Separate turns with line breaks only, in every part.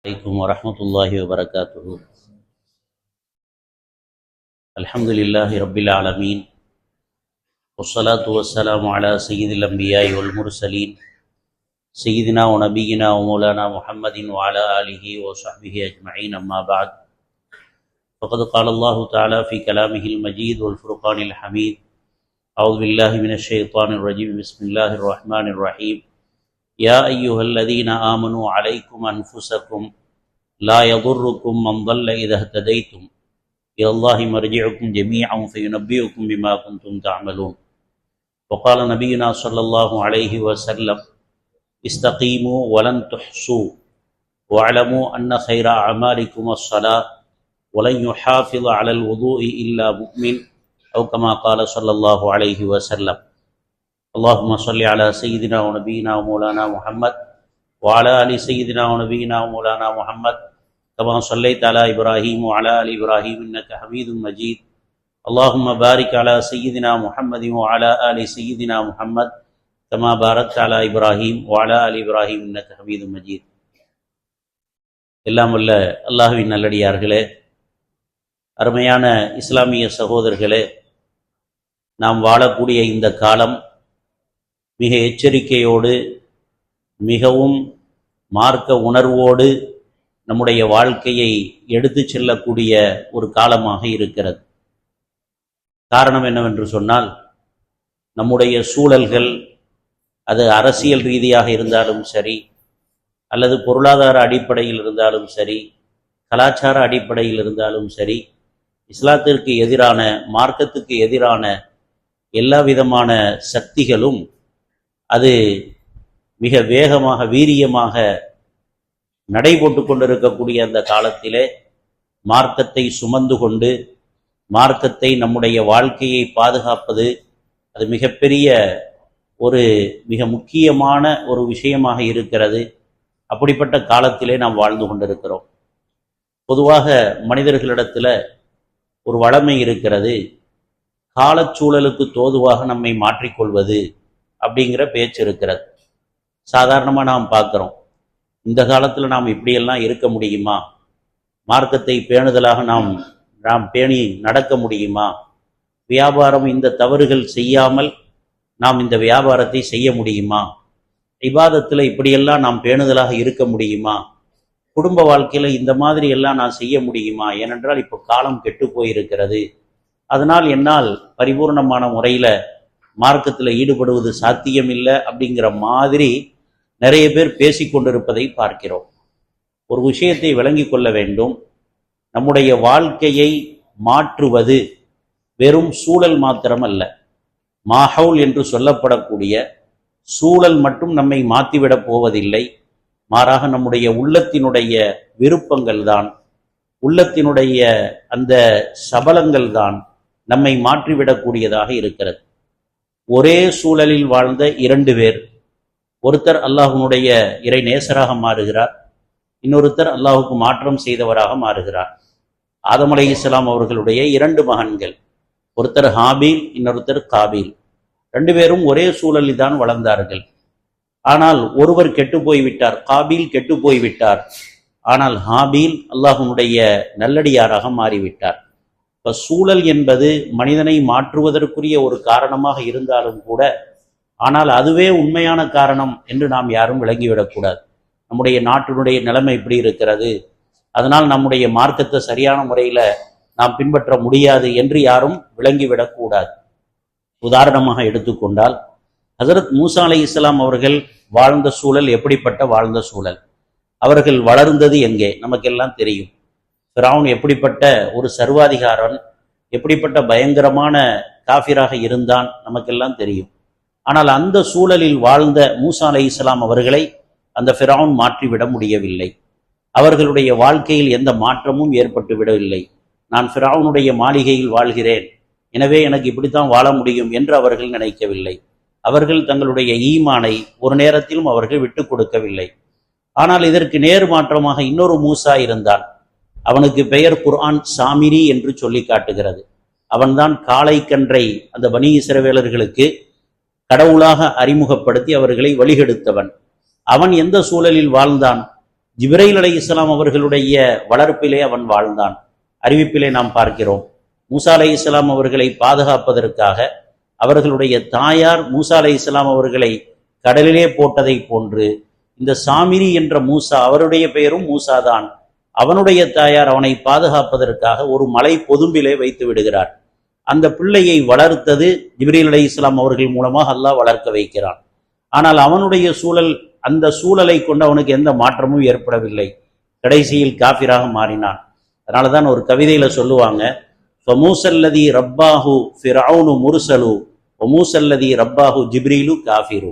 عليكم ورحمة الله وبركاته. الحمد لله رب العالمين، والصلاة والسلام على سيد الأنبياء والمرسلين سيدنا ونبينا ومولانا محمد وعلى آله وصحبه أجمعين، أما بعد. فقد قال الله تعالى في كلامه المجيد والفرقان الحميد: أعوذ بالله من الشيطان الرجيم، بسم الله الرحمن الرحيم. يا أيها الذين آمنوا عليكم أنفسكم لا يضركم من ضل إذا اهتديتم إلى الله مرجعكم جميعا فينبئكم بما كنتم تعملون. وقال نبينا صلى الله عليه وسلم: استقيموا ولن تحصوا واعلموا أن خير أعمالكم الصلاة ولن يحافظ على الوضوء إلا مؤمن، أو كما قال صلى الله عليه وسلم. اللهم صل على سيدنا ونبينا ومولانا محمد وعلى آل سيدنا ونبينا ومولانا محمد كما صليت على إبراهيم وعلى آل إبراهيم إنك حميد مجيد. اللهم بارك على سيدنا محمد وعلى آل سيدنا محمد كما باركت على إبراهيم وعلى آل إبراهيم إنك حميد مجيد. எல்லாம் வல்ல அல்லாஹ்வின் நல்லடியார்களே, அருமையான இஸ்லாமிய சகோதரர்களே, நாம் வாழக்கூடிய இந்த காலம் மிக எச்சரிக்கையோடு, மிகவும் மார்க்க உணர்வோடு நம்முடைய வாழ்க்கையை எடுத்து செல்லக்கூடிய ஒரு காலமாக இருக்கிறது. காரணம் என்னவென்று சொன்னால், நம்முடைய சூழல்கள் அது அரசியல் ரீதியாக இருந்தாலும் சரி, அல்லது பொருளாதார அடிப்படையில் இருந்தாலும் சரி, கலாச்சார அடிப்படையில் இருந்தாலும் சரி, இஸ்லாத்திற்கு எதிரான, மார்க்கத்துக்கு எதிரான எல்லா விதமான சக்திகளும் அது மிக வேகமாக, வீரியமாக நடைபோட்டு கொண்டிருக்கக்கூடிய அந்த காலத்திலே மார்க்கத்தை சுமந்து கொண்டு மார்க்கத்தை, நம்முடைய வாழ்க்கையை பாதுகாப்பது அது மிகப்பெரிய மிக முக்கியமான ஒரு விஷயமாக இருக்கிறது. அப்படிப்பட்ட காலத்திலே நாம் வாழ்ந்து கொண்டிருக்கிறோம். பொதுவாக மனிதர்களிடத்தில் ஒரு வழமை இருக்கிறது, காலச்சூழலுக்கு தோதுவாக நம்மை மாற்றிக்கொள்வது அப்படிங்கிற பேச்சு இருக்கிறது. சாதாரணமாக நாம் பார்க்குறோம், இந்த காலத்தில் நாம் இப்படியெல்லாம் இருக்க முடியுமா? மார்க்கத்தை பேணுதலாக நாம் பேணி நடக்க முடியுமா? வியாபாரம், இந்த தவறுகள் செய்யாமல் நாம் இந்த வியாபாரத்தை செய்ய முடியுமா? இபாதத்தில் இப்படியெல்லாம் நாம் பேணுதலாக இருக்க முடியுமா? குடும்ப வாழ்க்கையில் இந்த மாதிரி எல்லாம் நான் செய்ய முடியுமா? ஏனென்றால் இப்போ காலம் கெட்டு போயிருக்கிறது, அதனால் என்னால் பரிபூர்ணமான முறையில் மார்க்கத்தில் ஈடுபடுவது சாத்தியமில்லை அப்படிங்கிற மாதிரி நிறைய பேர் பேசிக்கொண்டிருப்பதை பார்க்கிறோம். ஒரு விஷயத்தை விளங்கி கொள்ள வேண்டும், நம்முடைய வாழ்க்கையை மாற்றுவது வெறும் சூழல் மாத்திரம் அல்ல. மாஹவுல் என்று சொல்லப்படக்கூடிய சூழல் மட்டும் நம்மை மாற்றிவிடப் போவதில்லை. மாறாக நம்முடைய உள்ளத்தினுடைய விருப்பங்கள் தான், உள்ளத்தினுடைய அந்த சபலங்கள் தான் நம்மை மாற்றிவிடக்கூடியதாக இருக்கிறது. ஒரே சூழலில் வாழ்ந்த இரண்டு பேர், ஒருத்தர் அல்லாஹ்வுடைய இறை நேசராக மாறுகிறார், இன்னொருத்தர் அல்லாஹுக்கு மாற்றம் செய்தவராக மாறுகிறார். ஆதம் அலைஹிஸ்ஸலாம் அவர்களுடைய இரண்டு மகன்கள், ஒருத்தர் ஹாபீல், இன்னொருத்தர் காபீல். ரெண்டு பேரும் ஒரே சூழலில் தான் வளர்ந்தார்கள். ஆனால் ஒருவர் கெட்டு போய்விட்டார், காபீல் கெட்டு போய்விட்டார். ஆனால் ஹாபீல் அல்லாஹ்வுடைய நல்லடியாராக மாறிவிட்டார். இப்போ சூழல் என்பது மனிதனை மாற்றுவதற்குரிய ஒரு காரணமாக இருந்தாலும் கூட, ஆனால் அதுவே உண்மையான காரணம் என்று நாம் யாரும் விளங்கிவிடக்கூடாது. நம்முடைய நாட்டினுடைய நிலைமை இப்படி இருக்கிறது, அதனால் நம்முடைய மார்க்கத்தை சரியான முறையில் நாம் பின்பற்ற முடியாது என்று யாரும் விளங்கிவிடக்கூடாது. உதாரணமாக எடுத்துக்கொண்டால், ஹஸரத் மூசா அலைஹிஸ்ஸலாம் அவர்கள் வாழ்ந்த சூழல் எப்படிப்பட்ட வாழ்ந்த சூழல், அவர்கள் வளர்ந்தது எங்கே நமக்கெல்லாம் தெரியும். ஃபிரௌன் எப்படிப்பட்ட ஒரு சர்வாதிகாரன், எப்படிப்பட்ட பயங்கரமான காஃபிராக இருந்தான் நமக்கெல்லாம் தெரியும். ஆனால் அந்த சூழலில் வாழ்ந்த மூசா அலைஹிஸ்ஸலாம் அவர்களை அந்த ஃபிரௌன் மாற்றிவிட முடியவில்லை. அவர்களுடைய வாழ்க்கையில் எந்த மாற்றமும் ஏற்பட்டு விடவில்லை. நான் ஃபிரௌனுடைய மாளிகையில் வாழ்கிறேன், எனவே எனக்கு இப்படித்தான் வாழ முடியும் என்று அவர்கள் நினைக்கவில்லை. அவர்கள் தங்களுடைய ஈமானை ஒரு நேரத்திலும் அவர்கள் விட்டு கொடுக்கவில்லை. ஆனால் இதற்கு நேர் மாற்றமாக இன்னொரு மூசா இருந்தான். அவனுக்கு பெயர் குர்ஆன் சாமிரி என்று சொல்லி காட்டுகிறது. அவன்தான் காளை கன்றை அந்த பனி இஸ்ரவேலர்களுக்கு கடவுளாக அறிமுகப்படுத்தி அவர்களை வழிகெடுத்தவன். அவன் எந்த சூழலில் வாழ்ந்தான்? ஜிப்ரைல் அலைஹிஸ்ஸலாம் அவர்களுடைய வளர்ப்பிலே அவன் வாழ்ந்தான். அறிவிப்பிலே நாம் பார்க்கிறோம், மூசா அலைஹிஸ்ஸலாம் அவர்களை பாதுகாப்பதற்காக அவர்களுடைய தாயார் மூசா அலைஹிஸ்ஸலாம் அவர்களை கடலிலே போட்டதை போன்று இந்த சாமிரி என்ற மூசா, அவருடைய பெயரும் மூசா தான், அவனுடைய தாயார் அவனை பாதுகாப்பதற்காக ஒரு மலை பொதும்பிலே வைத்து விடுகிறார். அந்த பிள்ளையை வளர்த்தது ஜிப்ரீல் அலைஹிஸ்ஸலாம் அவர்கள் மூலமாக அல்லாஹ் வளர்க்க வைக்கிறான். ஆனால் அவனுடைய சூழல், அந்த சூழலை கொண்டு அவனுக்கு எந்த மாற்றமும் ஏற்படவில்லை. கடைசியில் காஃபிராக மாறினான். அதனால தான் ஒரு கவிதையில சொல்லுவாங்க, ஃபமூசல்லதி ரப்பாஹு ஃபிரௌனு முர்சலு வமூசல்லதி ரப்பாஹு ஜிப்ரீலு காஃபிரு.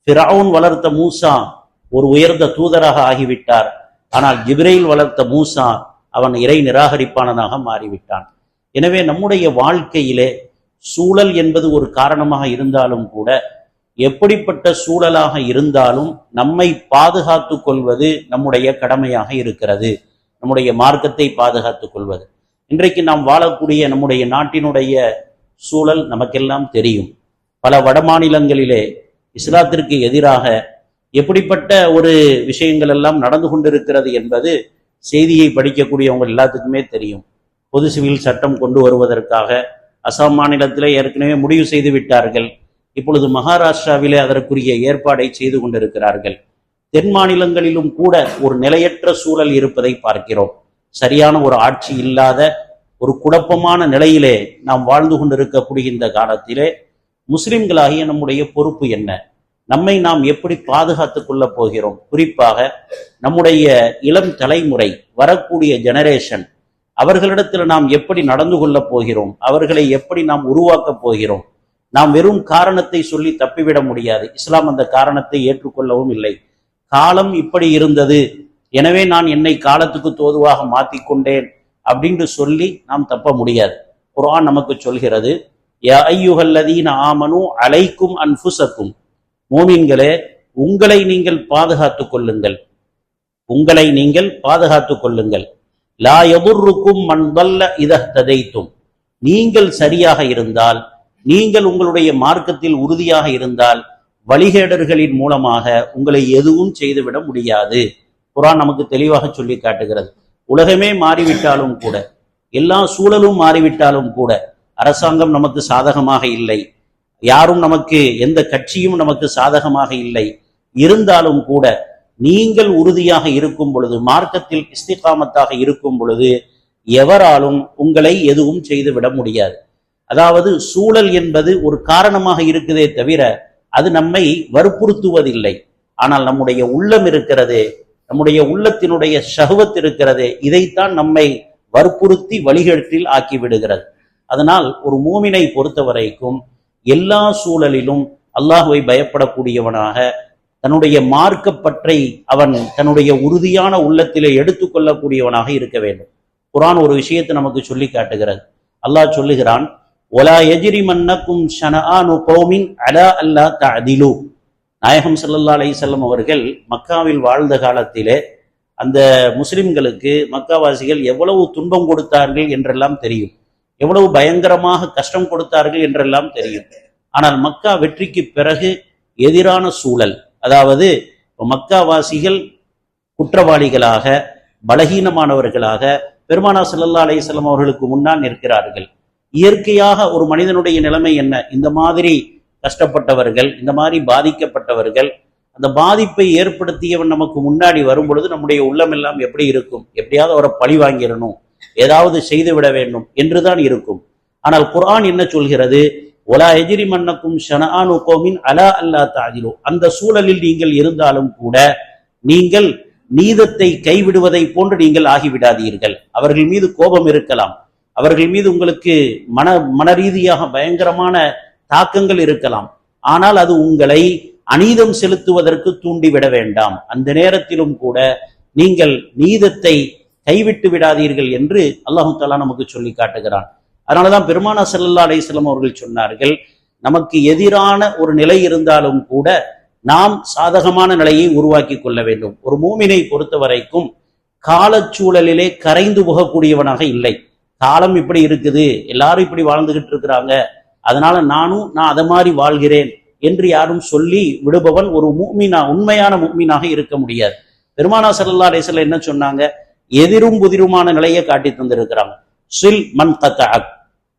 ஃபிரௌன் வளர்த்த மூசா ஒரு உயர்ந்த தூதராக ஆகிவிட்டார். ஆனால் ஜிப்ரீல் வளர்த்த மூசா அவன் இறை நிராகரிப்பானதாக மாறிவிட்டான். எனவே நம்முடைய வாழ்க்கையிலே சூழல் என்பது ஒரு காரணமாக இருந்தாலும் கூட, எப்படிப்பட்ட சூழலாக இருந்தாலும் நம்மை பாதுகாத்து கொள்வது நம்முடைய கடமையாக இருக்கிறது. நம்முடைய மார்க்கத்தை பாதுகாத்துக் கொள்வது. இன்றைக்கு நாம் வாழக்கூடிய நம்முடைய நாட்டினுடைய சூழல் நமக்கெல்லாம் தெரியும். பல வடமாநிலங்களிலே இஸ்லாத்திற்கு எதிராக எப்படிப்பட்ட ஒரு விஷயங்கள் எல்லாம் நடந்து கொண்டிருக்கிறது என்பது செய்தியை படிக்கக்கூடியவங்க எல்லாத்துக்குமே தெரியும். பொது சிவில் சட்டம் கொண்டு வருவதற்காக அசாம் மாநிலத்திலே ஏற்கனவே முடிவு செய்து விட்டார்கள். இப்பொழுது மகாராஷ்டிராவிலே அதற்குரிய ஏற்பாடை செய்து கொண்டிருக்கிறார்கள். தென் மாநிலங்களிலும் கூட ஒரு நிலையற்ற சூழல் இருப்பதை பார்க்கிறோம். சரியான ஒரு ஆட்சி இல்லாத ஒரு குழப்பமான நிலையிலே நாம் வாழ்ந்து கொண்டிருக்கக்கூடிய இந்த காலத்திலே முஸ்லிம்களாகிய நம்முடைய பொறுப்பு என்ன? நம்மை நாம் எப்படி பாதுகாத்துக் கொள்ளப் போகிறோம்? குறிப்பாக நம்முடைய இளம் தலைமுறை, வரக்கூடிய ஜெனரேஷன், அவர்களிடத்தில் நாம் எப்படி நடந்து கொள்ளப் போகிறோம்? அவர்களை எப்படி நாம் உருவாக்கப் போகிறோம்? நாம் வெறும் காரணத்தை சொல்லி தப்பிவிட முடியாது. இஸ்லாம் அந்த காரணத்தை ஏற்றுக்கொள்ளவும் இல்லை. காலம் இப்படி இருந்தது, எனவே நான் என்னை காலத்துக்கு தோதுவாக மாற்றிக்கொண்டேன் அப்படின்னு சொல்லி நாம் தப்ப முடியாது. குர்ஆன் நமக்கு சொல்கிறது, யா அய்யுஹல்லதீன ஆமனு அலைக்கும் அன்ஃபுஸக்கும், மோமின்களே உங்களை நீங்கள் பாதுகாத்துக் கொள்ளுங்கள், உங்களை நீங்கள் பாதுகாத்துக் கொள்ளுங்கள். லா யதுர்ருக்கும் மன் தல்ல இதஹ் ததைத்தும், நீங்கள் சரியாக இருந்தால், நீங்கள் உங்களுடைய மார்க்கத்தில் உறுதியாக இருந்தால், வழிகேடர்களின் மூலமாக உங்களை எதுவும் செய்துவிட முடியாது. குர்ஆன் நமக்கு தெளிவாக சொல்லி காட்டுகிறது. உலகமே மாறிவிட்டாலும் கூட, எல்லா சூழலும் மாறிவிட்டாலும் கூட, அரசாங்கம் நமக்கு சாதகமாக இல்லை, யாரும் நமக்கு, எந்த கட்சியும் நமக்கு சாதகமாக இல்லை, இருந்தாலும் கூட நீங்கள் உறுதியாக இருக்கும் பொழுது, மார்க்கத்தில் இஸ்திகாமத்தாக இருக்கும் பொழுது, எவராலும் உங்களை எதுவும் செய்துவிட முடியாது. அதாவது சூழல் என்பது ஒரு காரணமாக இருக்குதே தவிர அது நம்மை வற்புறுத்துவதில்லை. ஆனால் நம்முடைய உள்ளம் இருக்கிறதே, நம்முடைய உள்ளத்தினுடைய ஷஹ்வத் இருக்கிறதே, இதைத்தான் நம்மை வற்புறுத்தி வழிகேட்டில் ஆக்கிவிடுகிறது. அதனால் ஒரு மூமினை பொறுத்த வரைக்கும் எல்லா சூழலிலும் அல்லாஹ்வை பயப்படக்கூடியவனாக, தன்னுடைய மார்க்கப்பற்றை அவன் தன்னுடைய உறுதியான உள்ளத்திலே எடுத்துக்கொள்ளக்கூடியவனாக இருக்க வேண்டும். குர்ஆன் ஒரு விஷயத்தை நமக்கு சொல்லி காட்டுகிறது. அல்லாஹ் சொல்லுகிறான், ஒலா யஜ்ரிமன்னக்கும் ஷனஆனு கௌமின் அலா அல்லா தஅதிலு. நாயகம் ஸல்லல்லாஹு அலைஹி வஸல்லம் அவர்கள் மக்காவில் வாழ்ந்த காலத்திலே அந்த முஸ்லிம்களுக்கு மக்காவாசிகள் எவ்வளவு துன்பம் கொடுத்தார்கள் என்றெல்லாம் தெரியும், எவ்வளவு பயங்கரமாக கஷ்டம் கொடுத்தார்கள் என்றெல்லாம் தெரியும். ஆனால் மக்கா வெற்றிக்கு பிறகு எதிரான சூழல், அதாவது மக்காவாசிகள் குற்றவாளிகளாக, பலகீனமானவர்களாக பெருமானார் ஸல்லல்லாஹு அலைஹி வஸல்லம் அவர்களுக்கு முன்னால் நிற்கிறார்கள். இயற்கையாக ஒரு மனிதனுடைய நிலைமை என்ன? இந்த மாதிரி கஷ்டப்பட்டவர்கள், இந்த மாதிரி பாதிக்கப்பட்டவர்கள், அந்த பாதிப்பை ஏற்படுத்தியவன் நமக்கு முன்னாடி வரும் பொழுது நம்முடைய உள்ளம் எல்லாம் எப்படி இருக்கும்? எப்படியாவது அவரை பழி வாங்கிடணும், ஏதாவது செய்து விட வேண்டும் என்றுதான் இருக்கும். ஆனால் குர்ஆன் என்ன சொல்கிறது? ஒலா யஜ்ரிமன்னக்கும் ஷனஆனு கௌமின் அலா அல்லா தஅதிலு. அந்த சூழலில் நீங்கள் இருந்தாலும் கூட நீங்கள் நீதத்தை கைவிடுவதை போன்று நீங்கள் ஆகிவிடாதீர்கள். அவர்கள் மீது கோபம் இருக்கலாம், அவர்கள் மீது உங்களுக்கு மனரீதியாக பயங்கரமான தாக்கங்கள் இருக்கலாம், ஆனால் அது உங்களை அநீதம் செலுத்துவதற்கு தூண்டிவிட வேண்டாம். அந்த நேரத்திலும் கூட நீங்கள் நீதத்தை கைவிட்டு விடாதீர்கள் என்று அல்லாஹு தஆலா நமக்கு சொல்லி காட்டுகிறான். அதனாலதான் பெருமானார் ஸல்லல்லாஹு அலைஹி வஸல்லம் அவர்கள் சொன்னார்கள், நமக்கு எதிரான ஒரு நிலை இருந்தாலும் கூட நாம் சாதகமான நிலையை உருவாக்கி கொள்ள வேண்டும். ஒரு மூமினை பொறுத்த வரைக்கும் காலச்சூழலிலே கரைந்து போகக்கூடியவனாக இல்லை. காலம் இப்படி இருக்குது, எல்லாரும் இப்படி வாழ்ந்துகிட்டு இருக்கிறாங்க, அதனால நான் அதை மாதிரி வாழ்கிறேன் என்று யாரும் சொல்லி விடுபவன் ஒரு முஃமினா, உண்மையான முஃமினாக இருக்க முடியாது. பெருமானா ஸல்லல்லாஹு அலைஹி வஸல்லம் என்ன சொன்னாங்க? எதிரும் புதிருமான நிலையை காட்டி தந்திருக்கிறாங்க. சில் மன் கதஅக்,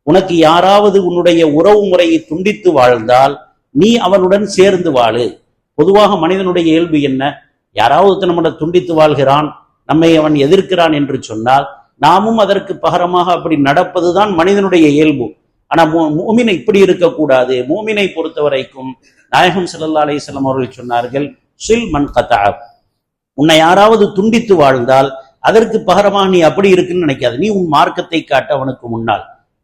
உனக்கு யாராவது உன்னுடைய உறவு முறையை துண்டித்து வாழ்ந்தால் நீ அவனுடன் சேர்ந்து வாழு. பொதுவாக மனிதனுடைய இயல்பு என்ன? யாராவது நம்மளை துண்டித்து வாழ்கிறான், நம்மை அவன் எதிர்க்கிறான் என்று சொன்னால் நாமும் அதற்கு பகரமாக அப்படி நடப்பதுதான் மனிதனுடைய இயல்பு. ஆனா மூமின் இப்படி இருக்கக்கூடாது. மூமினை பொறுத்த வரைக்கும் நாயகம் ஸல்லல்லாஹு அலைஹி வஸல்லம் அவர்கள் சொன்னார்கள், சில் மன் கதஅக், உன்னை யாராவது துண்டித்து வாழ்ந்தால் அதற்கு பகரமாக நீ அப்படி இருக்குன்னு நினைக்காது. நீ உன் மார்க்கத்தை காட்ட அவனுக்கு முன்னால்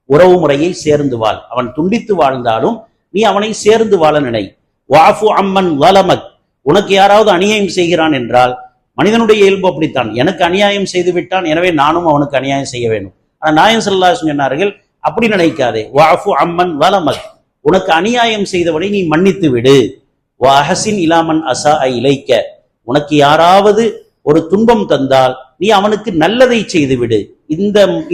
உறவு முறையை சேர்ந்து வாழ். அவன் துண்டித்து வாழ்ந்தாலும் நீ அவனை சேர்ந்து வாழ நினை. வாஃபு அம்மன் வலமக், உனக்கு யாராவது அநியாயம் செய்கிறான் என்றால் மனிதனுடைய இயல்பு அப்படித்தான். எனக்கு அநியாயம் செய்து விட்டான், எனவே நானும் அவனுக்கு அநியாயம் செய்ய வேண்டும். ஆனா நாயகம் ஸல்லல்லாஹு அலைஹி வஸல்லம் சொன்னார்கள், அப்படி நினைக்காதே. வாஃபு அம்மன் வலமக், உனக்கு அநியாயம் செய்தவனை நீ மன்னித்து விடு. வஹசின் இலாமன் அஸா இலைக்க, உனக்கு யாராவது ஒரு துன்பம் தந்தால் நீ அவனுக்கு நல்லதை செய்து விடு.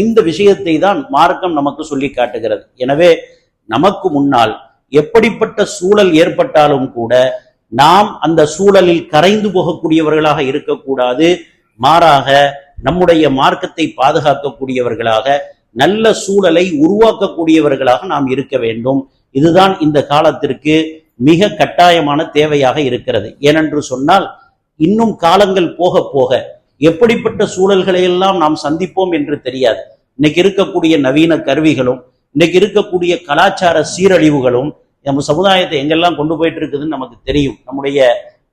இந்த விஷயத்தை தான் மார்க்கம் நமக்கு சொல்லி காட்டுகிறது. எனவே நமக்கு முன்னால் எப்படிப்பட்ட சூழல் ஏற்பட்டாலும் கூட நாம் அந்த சூழலில் கரைந்து போகக்கூடியவர்களாக இருக்கக்கூடாது. மாறாக நம்முடைய மார்க்கத்தை பாதுகாக்கக்கூடியவர்களாக, நல்ல சூழலை உருவாக்கக்கூடியவர்களாக நாம் இருக்க வேண்டும். இதுதான் இந்த காலத்திற்கு மிக கட்டாயமான தேவையாக இருக்கிறது. ஏனென்று சொன்னால் இன்னும் காலங்கள் போக போக எப்படிப்பட்ட சூழல்களை எல்லாம் நாம் சந்திப்போம் என்று தெரியாது. இன்னைக்கு இருக்கக்கூடிய நவீன கருவிகளும் இன்னைக்கு இருக்கக்கூடிய கலாச்சார சீரழிவுகளும் நம்ம சமுதாயத்தை எங்கெல்லாம் கொண்டு போயிட்டு இருக்குதுன்னு நமக்கு தெரியும். நம்முடைய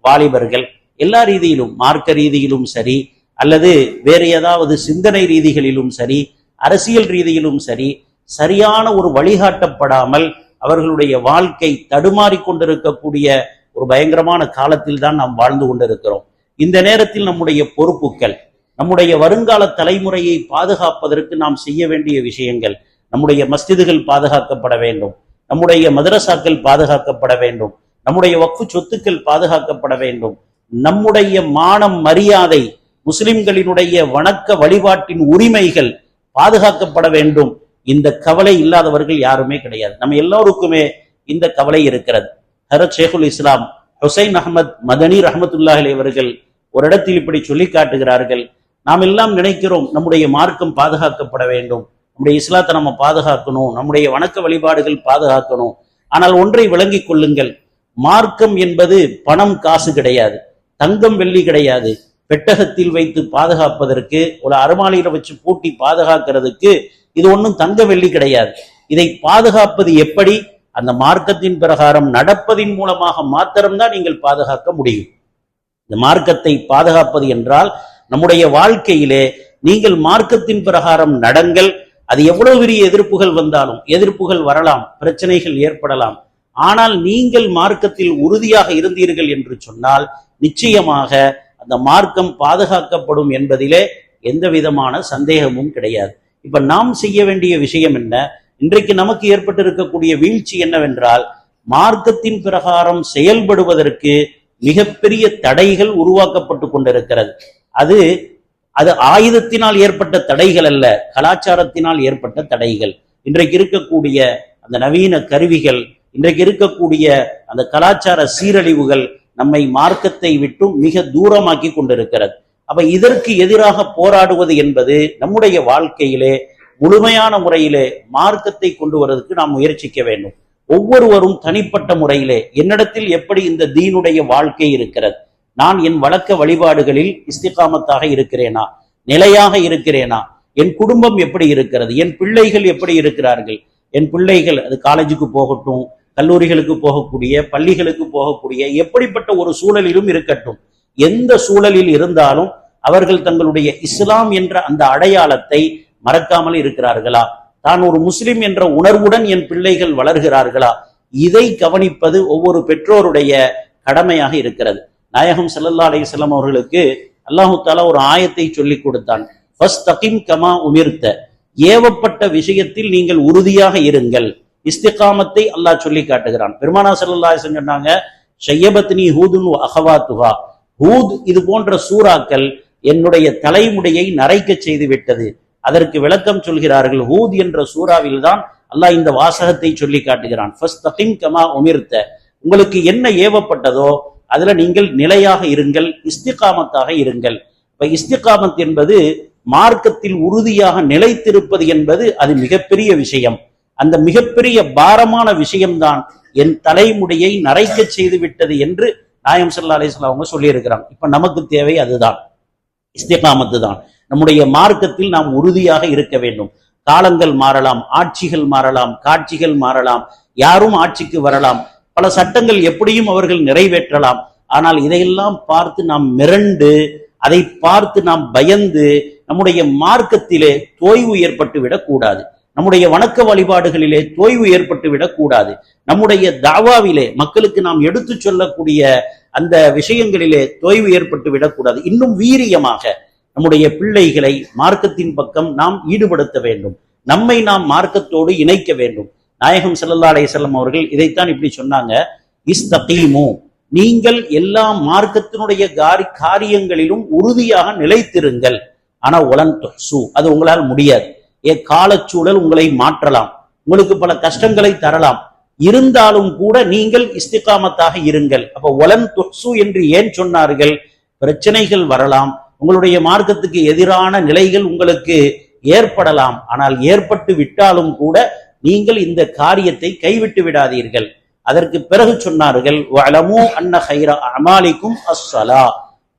வாலிபர்கள் எல்லா ரீதியிலும், மார்க்க ரீதியிலும் சரி, அல்லது வேறு ஏதாவது சிந்தனை ரீதிகளிலும் சரி, அரசியல் ரீதியிலும் சரி, சரியான ஒரு வழிகாட்டப்படாமல் அவர்களுடைய வாழ்க்கை தடுமாறி கொண்டிருக்கக்கூடிய ஒரு பயங்கரமான காலத்தில் தான் நாம் வாழ்ந்து கொண்டிருக்கிறோம். இந்த நேரத்தில் நம்முடைய பொறுப்புகள், நம்முடைய வருங்கால தலைமுறையை பாதுகாப்பதற்கு நாம் செய்ய வேண்டிய விஷயங்கள், நம்முடைய மஸ்ஜிதுகள் பாதுகாக்கப்பட வேண்டும், நம்முடைய மதரசாக்கள் பாதுகாக்கப்பட வேண்டும், நம்முடைய வக்ஃபு சொத்துக்கள் பாதுகாக்கப்பட வேண்டும், நம்முடைய மானம் மரியாதை, முஸ்லிம்களினுடைய வணக்க வழிபாட்டின் உரிமைகள் பாதுகாக்கப்பட வேண்டும். இந்த கவலை இல்லாதவர்கள் யாருமே கிடையாது. நம்ம எல்லோருக்குமே இந்த கவலை இருக்கிறது. ஹஜ்ரத் ஷேகுல் இஸ்லாம் ஹுசைன் அஹ்மத் மதனி ரஹ்மத்துல்லாஹி அலைஹி அவர்கள் ஒரு இடத்தில் இப்படி சொல்லி காட்டுகிறார்கள், நாம் எல்லாம் நினைக்கிறோம் நம்முடைய மார்க்கம் பாதுகாக்கப்பட வேண்டும், நம்முடைய இஸ்லாத்தை நம்ம பாதுகாக்கணும், நம்முடைய வணக்க வழிபாடுகள் பாதுகாக்கணும். ஆனால் ஒன்றை விளங்கிக் கொள்ளுங்கள், மார்க்கம் என்பது பணம் காசு கிடையாது, தங்கம் வெள்ளி கிடையாது. பெட்டகத்தில் வைத்து பாதுகாப்பதற்கு, ஒரு அருமாலையில வச்சு பூட்டி பாதுகாக்கிறதுக்கு இது ஒன்றும் தங்க வெள்ளி கிடையாது. இதை பாதுகாப்பது எப்படி? அந்த மார்க்கத்தின் பிரகாரம் நடப்பதின் மூலமாக மாத்திரம்தான் நீங்கள் பாதுகாக்க முடியும். இந்த மார்க்கத்தை பாதுகாப்பது என்றால் நம்முடைய வாழ்க்கையிலே நீங்கள் மார்க்கத்தின் பிரகாரம் நடங்கள். அது எவ்வளவு பெரிய எதிர்ப்புகள் வந்தாலும், எதிர்ப்புகள் வரலாம், பிரச்சனைகள் ஏற்படலாம், ஆனால் நீங்கள் மார்க்கத்தில் உறுதியாக இருந்தீர்கள் என்று சொன்னால் நிச்சயமாக அந்த மார்க்கம் பாதுகாக்கப்படும் என்பதிலே எந்த விதமான சந்தேகமும் கிடையாது. இப்ப நாம் செய்ய வேண்டிய விஷயம் என்ன? இன்றைக்கு நமக்கு ஏற்பட்டிருக்கக்கூடிய வீழ்ச்சி என்னவென்றால், மார்க்கத்தின் பிரகாரம் செயல்படுவதற்கு மிகப்பெரிய தடைகள் உருவாக்கப்பட்டு கொண்டிருக்கிறது. அது ஆயுதத்தினால் ஏற்பட்ட தடைகள் அல்ல, கலாச்சாரத்தினால் ஏற்பட்ட தடைகள். இன்றைக்கு இருக்கக்கூடிய அந்த நவீன கருவிகள், இன்றைக்கு இருக்கக்கூடிய அந்த கலாச்சார சீரழிவுகள் நம்மை மார்க்கத்தை விட்டு மிக தூரமாக்கி கொண்டிருக்கிறது. அப்ப இதற்கு எதிராக போராடுவது என்பது நம்முடைய வாழ்க்கையிலே முழுமையான முறையிலே மார்க்கத்தை கொண்டு வருவதற்கு நாம் முயற்சிக்க வேண்டும். ஒவ்வொருவரும் தனிப்பட்ட முறையிலே என்னிடத்தில் எப்படி இந்த தீனுடைய வாழ்க்கை இருக்கிறது, நான் என் வழக்க வழிபாடுகளில் இஸ்திகாமத்தாக இருக்கிறேனா, நிலையாக இருக்கிறேனா, என் குடும்பம் எப்படி இருக்கிறது, என் பிள்ளைகள் எப்படி இருக்கிறார்கள், என் பிள்ளைகள் அது காலேஜுக்கு போகட்டும், கல்லூரிகளுக்கு போகக்கூடிய, பள்ளிகளுக்கு போகக்கூடிய, எப்படிப்பட்ட ஒரு சூழலிலும் இருக்கட்டும், எந்த சூழலில் இருந்தாலும் அவர்கள் தங்களுடைய இஸ்லாம் என்ற அந்த அடையாளத்தை மறக்காமல் இருக்கிறார்களா, தான் ஒரு முஸ்லிம் என்ற உணர்வுடன் என் பிள்ளைகள் வளர்கிறார்களா, இதை கவனிப்பது ஒவ்வொரு பெற்றோருடைய கடமையாக இருக்கிறது. நாயகம் ஸல்லல்லாஹு அலைஹி வஸல்லம் அவர்களுக்கு அல்லாஹு தஆலா ஒரு ஆயத்தை சொல்லி கொடுத்தான், ஃபஸ்தகிம் கமா உமிர்த, ஏவப்பட்ட விஷயத்தில் நீங்கள் உறுதியாக இருங்கள். இஸ்திகாமத்தை அல்லாஹ் சொல்லி காட்டுகிறான். பெருமானா ஸல்லல்லாஹு அலைஹி வஸல்லம் சொன்னாங்க, ஷய்யபத்னி ஹூதுன் வ அஹவாத்துஹா, ஹூத் இது போன்ற சூறாக்கள் என்னுடைய தலைமுடியை நரைக்க செய்து விட்டது. அதற்கு விளக்கம் சொல்கிறார்கள், ஹூத் என்ற சூறாவில் தான் அல்லாஹ் இந்த வாசகத்தை சொல்லி காட்டுகிறான், ஃபஸ்தகிம் கமா உமிர்த, உங்களுக்கு என்ன ஏவப்பட்டதோ அதுல நீங்கள் நிலையாக இருங்கள், இஸ்திகாமத்தாக இருங்கள். இப்ப இஸ்திகாமத் என்பது மார்க்கத்தில் உறுதியாக நிலைத்திருப்பது என்பது அது மிகப்பெரிய விஷயம். அந்த மிகப்பெரிய பாரமான விஷயம்தான் என் தலைமுடியை நரைக்க செய்து விட்டது என்று நாயகம் ஸல்லல்லாஹு அலைஹி வஸல்லம் அவங்க சொல்லி இருக்கிறாங்க. இப்ப நமக்கு தேவை அதுதான், இஸ்திகாமத்து தான். நம்முடைய மார்க்கத்தில் நாம் உறுதியாக இருக்க வேண்டும். காலங்கள் மாறலாம், ஆட்சிகள் மாறலாம், காட்சிகள் மாறலாம், யாரும் ஆட்சிக்கு வரலாம், பல சட்டங்கள் எப்படியும் அவர்கள் நிறைவேற்றலாம். ஆனால் இதையெல்லாம் பார்த்து நாம் மிரண்டு, அதை பார்த்து நாம் பயந்து நம்முடைய மார்க்கத்திலே தோய்வு ஏற்பட்டு விடக்கூடாது. நம்முடைய வணக்க வழிபாடுகளிலே தோய்வு ஏற்பட்டு விடக்கூடாது. நம்முடைய தாவாவிலே மக்களுக்கு நாம் எடுத்து சொல்லக்கூடிய அந்த விஷயங்களிலே தோய்வு ஏற்பட்டு விடக்கூடாது. இன்னும் வீரியமாக நம்முடைய பிள்ளைகளை மார்க்கத்தின் பக்கம் நாம் ஈடுபடுத்த வேண்டும். நம்மை நாம் மார்க்கத்தோடு இணைக்க வேண்டும். நாயகம் ஸல்லல்லாஹு அலைஹி வஸல்லம் அவர்கள் இதைத்தான் இப்படி சொன்னாங்க, இஸ்தகீமு, நீங்கள் எல்லா மார்க்கத்தினுடைய காரியங்களிலும் உறுதியாக நிலைத்திருங்கள். ஆனா ஒலன் துஹ்சு, அது உங்களால் முடியாது. காலச்சூழல் உங்களை மாற்றலாம், உங்களுக்கு பல கஷ்டங்களை தரலாம். இருந்தாலும் கூட நீங்கள் இஸ்திகாமத்தாக இருங்கள். அப்ப ஒலன் துஹ்சு என்று ஏன் சொன்னார்கள்? பிரச்சனைகள் வரலாம், உங்களுடைய மார்க்கத்துக்கு எதிரான நிலைகள் உங்களுக்கு ஏற்படலாம். ஆனால் ஏற்பட்டு விட்டாலும் கூட நீங்கள் இந்த காரியத்தை கைவிட்டு விடாதீர்கள். அதற்கு பிறகு சொன்னார்கள், வஅலமு அன்ன கைர அமாலிக்கும் அஸ்ஸலா,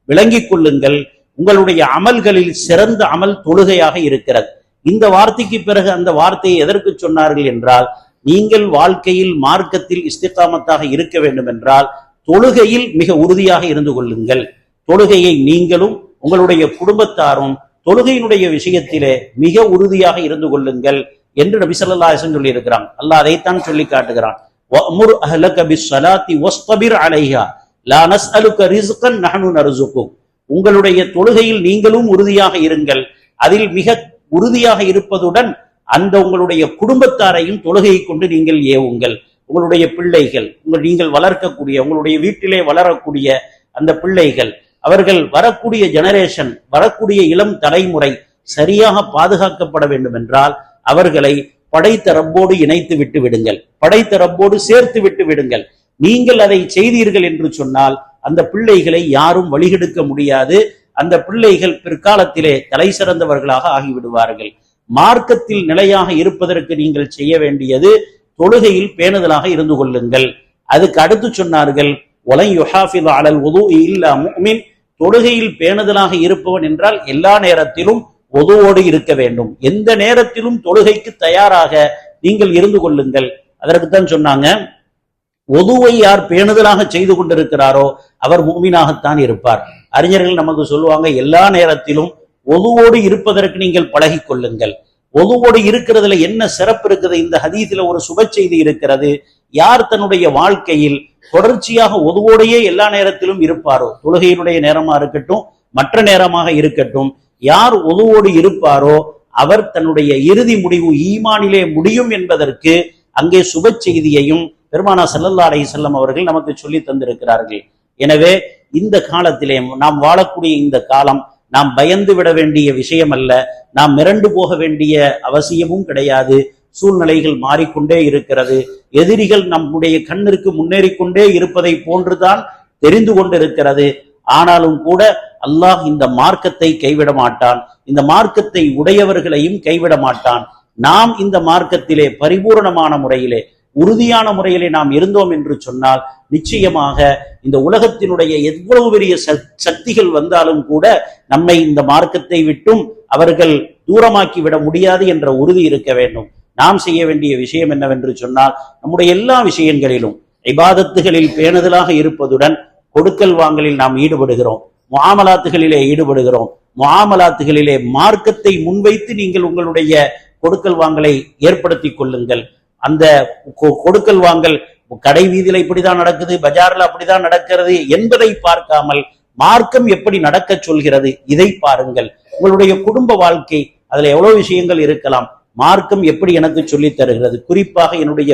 விளங்கிக் கொள்ளுங்கள் உங்களுடைய அமல்களில் சிறந்த அமல் தொழுகையாக இருக்கிறது. இந்த வார்த்தைக்கு பிறகு அந்த வார்த்தையை எதற்கு சொன்னார்கள் என்றால், நீங்கள் வாழ்க்கையில் மார்க்கத்தில் இஸ்திகாமத்தாக இருக்க வேண்டும் என்றால் தொழுகையில் மிக உறுதியாக இருந்து கொள்ளுங்கள். தொழுகையை நீங்களும் உங்களுடைய குடும்பத்தாரும் தொழுகையினுடைய விஷயத்திலே மிக உறுதியாக இருந்து கொள்ளுங்கள் என்று நபி ஸல்லல்லாஹு அலைஹி வஸல்லம் சொல்லி இருக்கிறான். அல்லாஹ் அதைத்தான் சொல்லி காட்டுகிறான், வஅமுர் அஹ்லக பிஸ்ஸலாத்தி வஸ்தபிர் அலைஹா லா நஸ்அலுக ரிஸ்கன் நஹ்னு நர்சுகுக். உங்களுடைய தொழுகையில் நீங்களும் உறுதியாக இருங்கள். அதில் மிக உறுதியாக இருப்பதுடன் அந்த உங்களுடைய குடும்பத்தாரையும் தொழுகையை கொண்டு நீங்கள் ஏவுங்கள். உங்களுடைய பிள்ளைகள், நீங்கள் வளர்க்கக்கூடிய, உங்களுடைய வீட்டிலே வளரக்கூடிய அந்த பிள்ளைகள், அவர்கள் வரக்கூடிய ஜெனரேஷன், வரக்கூடிய இளம் தலைமுறை சரியாக பாதுகாக்கப்பட வேண்டும் என்றால் அவர்களை படைத்த ரப்போடு இணைத்து விட்டு விடுங்கள், படைத்த ரப்போடு சேர்த்து விட்டு விடுங்கள். நீங்கள் அதை செய்தீர்கள் என்று சொன்னால் அந்த பிள்ளைகளை யாரும் வழிகெடுக்க முடியாது. அந்த பிள்ளைகள் பிற்காலத்திலே தலை சிறந்தவர்களாக ஆகிவிடுவார்கள். மார்க்கத்தில் நிலையாக இருப்பதற்கு நீங்கள் செய்ய வேண்டியது தொழுகையில் பேணுதலாக இருந்து கொள்ளுங்கள். அதுக்கு அடுத்து சொன்னார்கள், வலன் யுஹாஃபிது அலல் வுதுஇ இல்லா முஃமின், தொழுகையில் பேணுதலாக இருப்பவன் என்றால் எல்லா நேரத்திலும் ஒதுவோடு இருக்க வேண்டும். எந்த நேரத்திலும் தொழுகைக்கு தயாராக நீங்கள் இருந்து கொள்ளுங்கள். அதற்குத்தான் சொன்னாங்க, ஒதுவை யார் பேணுதலாக செய்து கொண்டிருக்கிறாரோ அவர் முஃமினாகத்தான் இருப்பார். அறிஞர்கள் நமக்கு சொல்லுவாங்க, எல்லா நேரத்திலும் ஒதுவோடு இருப்பதற்கு நீங்கள் பழகி கொள்ளுங்கள். ஒதுவோடு இருக்கிறதுல என்ன சிறப்பு இருக்குது? இந்த ஹதீஸில் ஒரு சுப செய்தி இருக்கிறது. யார் தன்னுடைய வாழ்க்கையில் தொடர்ச்சியாக ஒதுவோடையே எல்லா நேரத்திலும் இருப்பாரோ, தொழுகையினுடைய நேரமா இருக்கட்டும், மற்ற நேரமாக இருக்கட்டும், யார் ஒதுவோடு இருப்பாரோ அவர் தன்னுடைய இறுதி முடிவு ஈமானிலே முடியும் என்பதற்கு அங்கே சுப செய்தியையும் பெருமானா ஸல்லல்லாஹு அலைஹி வஸல்லம் அவர்கள் நமக்கு சொல்லி தந்திருக்கிறார்கள். எனவே இந்த காலத்திலே நாம் வாழக்கூடிய இந்த காலம் நாம் பயந்து விட வேண்டிய விஷயம் அல்ல, நாம் மிரண்டு போக வேண்டிய அவசியமும் கிடையாது. சூழ்நிலைகள் மாறிக்கொண்டே இருக்கிறது. எதிரிகள் நம்முடைய கண்ணிற்கு முன்னேறிக்கொண்டே இருப்பதை போன்றுதான் தெரிந்து கொண்டிருக்கிறது. ஆனாலும் கூட அல்லாஹ் இந்த மார்க்கத்தை கைவிட மாட்டான், இந்த மார்க்கத்தை உடையவர்களையும் கைவிட மாட்டான். நாம் இந்த மார்க்கத்திலே பரிபூரணமான முறையிலே, உறுதியான முறையிலே நாம் இருந்தோம் என்று சொன்னால் நிச்சயமாக இந்த உலகத்தினுடைய எவ்வளவு பெரிய சக்திகள் வந்தாலும் கூட நம்மை இந்த மார்க்கத்தை விட்டும் அவர்கள் தூரமாக்கி விட முடியாது என்ற உறுதி இருக்க வேண்டும். நாம் செய்ய வேண்டிய விஷயம் என்னவென்று சொன்னால், நம்முடைய எல்லா விஷயங்களிலும் இபாதத்துகளில் பேணுதலாக இருப்பதுடன் கொடுக்கல் வாங்கலில் நாம் ஈடுபடுகிறோம், முஆமலாத்துகளிலே ஈடுபடுகிறோம். முஆமலாத்துகளிலே மார்க்கத்தை முன்வைத்து நீங்கள் உங்களுடைய கொடுக்கல் வாங்கலை ஏற்படுத்தி கொள்ளுங்கள். அந்த கொடுக்கல் வாங்கல் கடை வீதியில இப்படிதான் நடக்குது, பஜார்ல அப்படிதான் நடக்கிறது என்பதை பார்க்காமல் மார்க்கம் எப்படி நடக்க சொல்கிறது இதை பாருங்கள். உங்களுடைய குடும்ப வாழ்க்கை, அதுல எவ்வளவு விஷயங்கள் இருக்கலாம். மார்க்கம் எப்படி எனக்கு சொல்லித் தருகிறது? குறிப்பாக என்னுடைய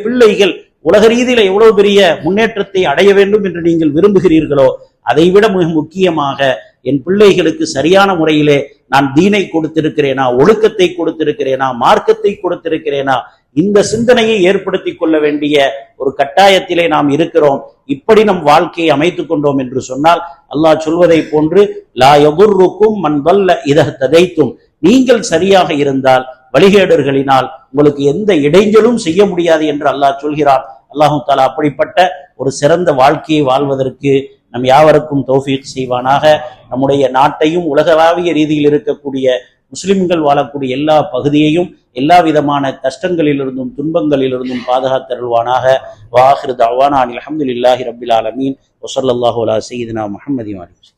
பிள்ளைகள் உலக ரீதியில எவ்வளவு பெரிய முன்னேற்றத்தை அடைய வேண்டும் என்று நீங்கள் விரும்புகிறீர்களோ அதைவிட மிக முக்கியமாக என் பிள்ளைகளுக்கு சரியான முறையிலே நான் தீனை கொடுத்திருக்கிறேனா, ஒழுக்கத்தை கொடுத்திருக்கிறேனா, மார்க்கத்தை கொடுத்திருக்கிறேனா இந்த சிந்தனையை ஏற்படுத்தி கொள்ள வேண்டிய ஒரு கட்டாயத்திலே நாம் இருக்கிறோம். இப்படி நம் வாழ்க்கையை அமைத்துக் கொண்டோம் என்று சொன்னால் அல்லாஹ் சொல்வதை போன்று லா யதுர்ருக்கும் மன் தல்ல இதா ததைத்தும், நீங்கள் சரியாக இருந்தால் வழிகேடர்களினால் உங்களுக்கு எந்த இடைஞ்சலும் செய்ய முடியாது என்று அல்லாஹ் சொல்கிறான். அல்லாஹு தஆலா அப்படிப்பட்ட ஒரு சிறந்த வாழ்க்கையை வாழ்வதற்கு நம் யாவருக்கும் தௌஃபீக் செய்வானாக. நம்முடைய நாட்டையும் உலகளாவிய ரீதியில் இருக்கக்கூடிய முஸ்லிம்கள் வாழக்கூடிய எல்லா பகுதியையும் எல்லா விதமான கஷ்டங்களிலிருந்தும் துன்பங்களிலிருந்தும் பாதுகாத்தருள்வானாக. வ ஆகிரு தஅவானா அல்ஹம்துலில்லாஹி ரப்பில் ஆலமீன். வ ஸல்லல்லாஹு அலா சய்யிதினா முஹம்மதின் வ ஆலிஹி.